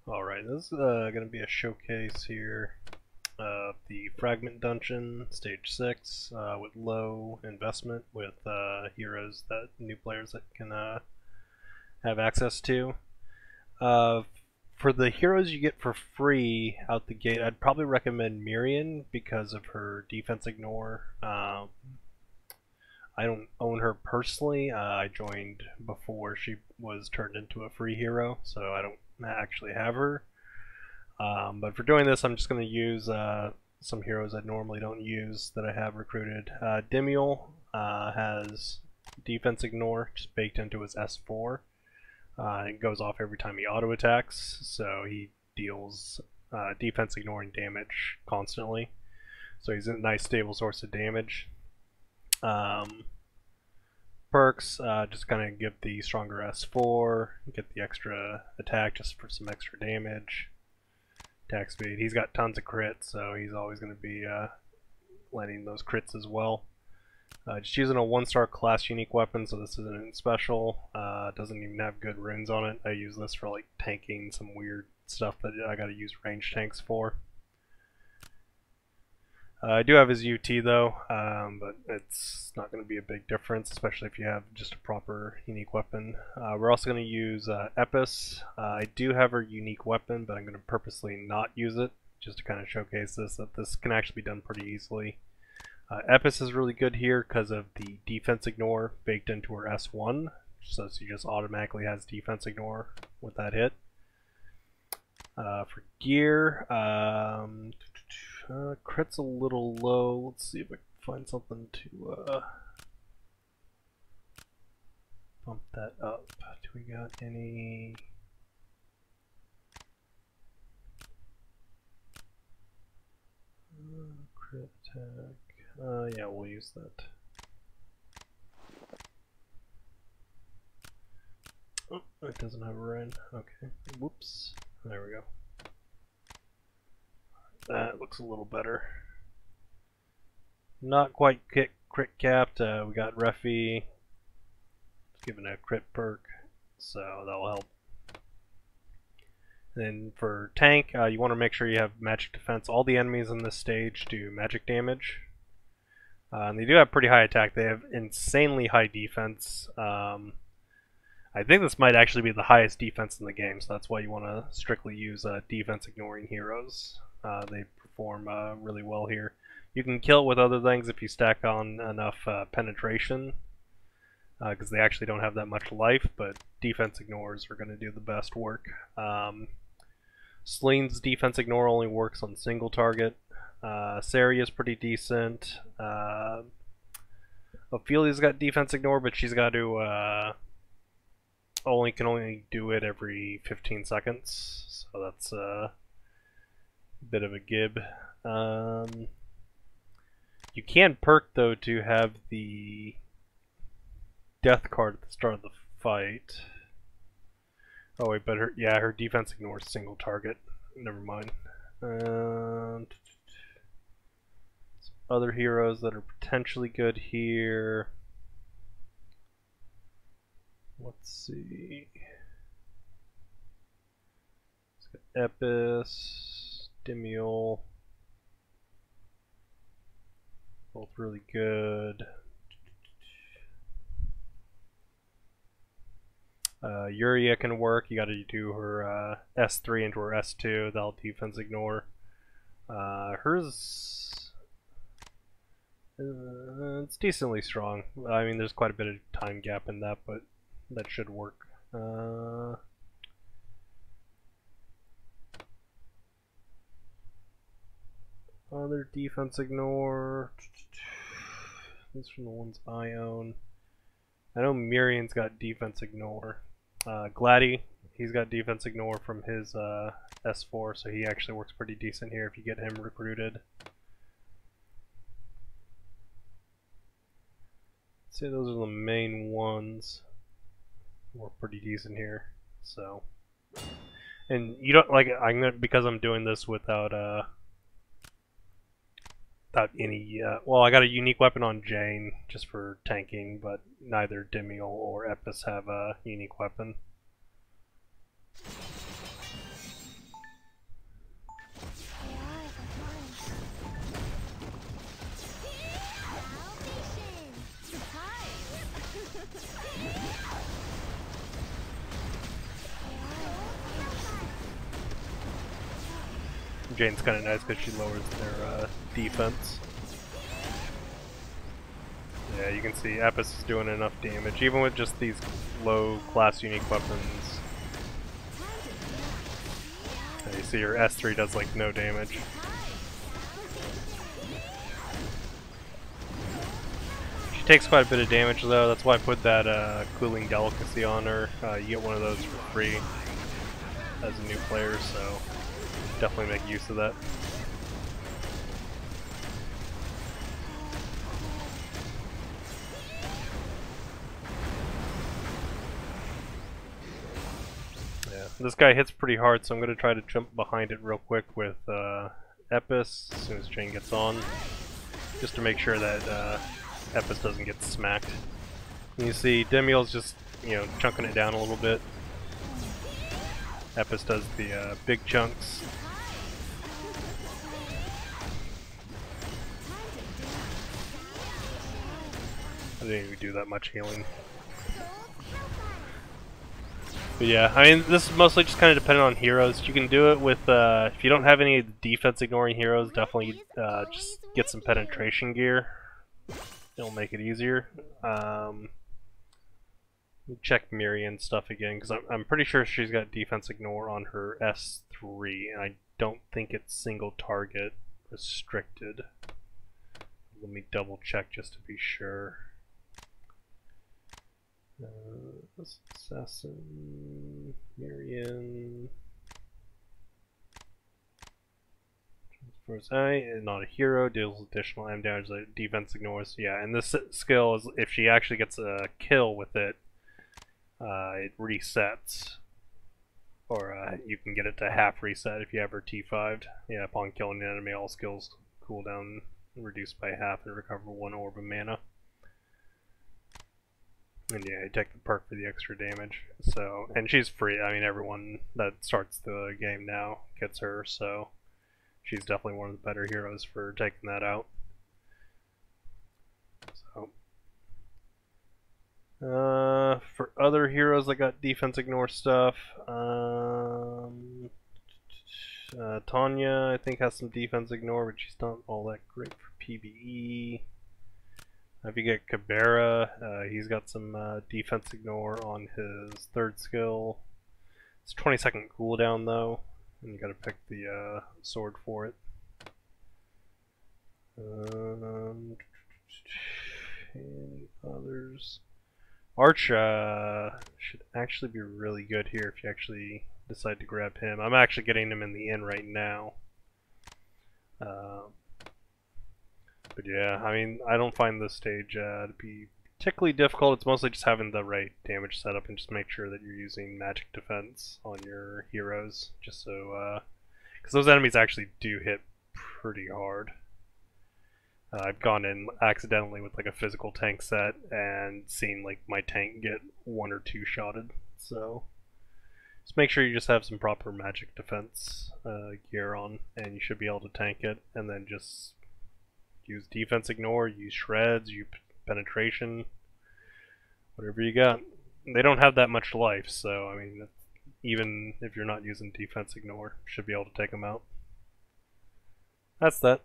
Alright, this is going to be a showcase here of the Fragment dungeon, stage 6, with low investment, with heroes that new players that can have access to. For the heroes you get for free out the gate, I'd probably recommend Mirian because of her defense ignore. I don't own her personally. I joined before she was turned into a free hero, so I don't actually have her. But for doing this, I'm just going to use some heroes I normally don't use that I have recruited. Demiel has defense ignore just baked into his S4. It goes off every time he auto attacks, so he deals defense ignoring damage constantly. So he's a nice stable source of damage. Perks, just kind of give the stronger S4, get the extra attack just for some extra damage. Attack speed. He's got tons of crits, so he's always going to be landing those crits as well. Just using a 1-star class unique weapon, so this isn't special. Doesn't even have good runes on it. I use this for like tanking some weird stuff that I gotta use range tanks for. I do have his UT though, but it's not going to be a big difference, especially if you have just a proper unique weapon. We're also going to use Epis. I do have her unique weapon, but I'm going to purposely not use it, just to kind of showcase that this can actually be done pretty easily. Epis is really good here because of the defense ignore baked into her S1, so she just automatically has defense ignore with that hit. For gear, crit's a little low. Let's see if I can find something to bump that up. Do we got any? Crit attack. Yeah, we'll use that. Oh, it doesn't have a run. Okay. Whoops. There we go. That looks a little better. Not quite crit capped. We got Refi given a crit perk, so that'll help. Then for tank, you want to make sure you have magic defense. All the enemies in this stage do magic damage. And they do have pretty high attack. They have insanely high defense. I think this might actually be the highest defense in the game, so that's why you want to strictly use defense ignoring heroes. They perform really well here. You can kill it with other things if you stack on enough penetration, because they actually don't have that much life, but defense ignores are going to do the best work. Slene's defense ignore only works on single target. Sari is pretty decent. Ophelia's got defense ignore, but she's got to can only do it every 15 seconds, so that's a bit of a gib. You can perk though to have the death card at the start of the fight. Oh wait, but her defense ignores single target. Never mind. Other heroes that are potentially good here. Let's see. It's got Epis, Demiel. Both really good. Yuria can work. You gotta do her S3 into her S2. That'll defense ignore. Hers. It's decently strong. I mean, there's quite a bit of time gap in that, but that should work. Other defense ignore. These from the ones I own. I know Mirian's got defense ignore. Gladdy, he's got defense ignore from his S4, so he actually works pretty decent here if you get him recruited. I'd say those are the main ones. We're pretty decent here, so. And you don't like because I'm doing this without any. Well, I got a unique weapon on Jane just for tanking, but neither Demiel or Epis have a unique weapon. Jane's kind of nice because she lowers their defense. Yeah, you can see Epis is doing enough damage, even with just these low class unique weapons. You see your S3 does like no damage. She takes quite a bit of damage though, that's why I put that cooling delicacy on her. You get one of those for free as a new player, so definitely make use of that. This guy hits pretty hard, so I'm going to try to jump behind it real quick with Epis as soon as Jane gets on, just to make sure that Epis doesn't get smacked. And you see Demiel's just, chunking it down a little bit. Epis does the big chunks. I didn't even do that much healing. But yeah, I mean, this is mostly just kind of dependent on heroes. You can do it with, if you don't have any defense ignoring heroes, definitely just get some penetration gear. It'll make it easier. Check Miriam's stuff again, because I'm pretty sure she's got defense ignore on her S3, and I don't think it's single target restricted. Let me double check just to be sure. Assassin, Miriam. Transfers I, not a hero, deals additional M damage that defense ignores. Yeah, and this skill is if she actually gets a kill with it, it resets. Or you can get it to half reset if you have her T5'd. Yeah, upon killing an enemy, all skills cooldown reduced by half and recover 1 orb of mana. And yeah, you take the perk for the extra damage. So, and she's free. I mean, everyone that starts the game now gets her, so she's definitely one of the better heroes for taking that out. So, for other heroes that got defense ignore stuff, Tanya I think has some defense ignore, but she's not all that great for PvE. If you get Cabrera, he's got some defense ignore on his 3rd skill. It's 20-second cooldown though, and you gotta pick the sword for it. Any others? Arch should actually be really good here if you actually decide to grab him. I'm actually getting him in the inn right now. But yeah, I mean, I don't find this stage to be particularly difficult. It's mostly just having the right damage setup and just make sure that you're using magic defense on your heroes, just so, because those enemies actually do hit pretty hard. I've gone in accidentally with like a physical tank set and seen like my tank get 1 or 2 shotted, so just make sure you just have some proper magic defense gear on and you should be able to tank it, and then just use defense ignore, use shreds, use penetration, whatever you got. They don't have that much life, so I mean, even if you're not using defense ignore, should be able to take them out. That's that.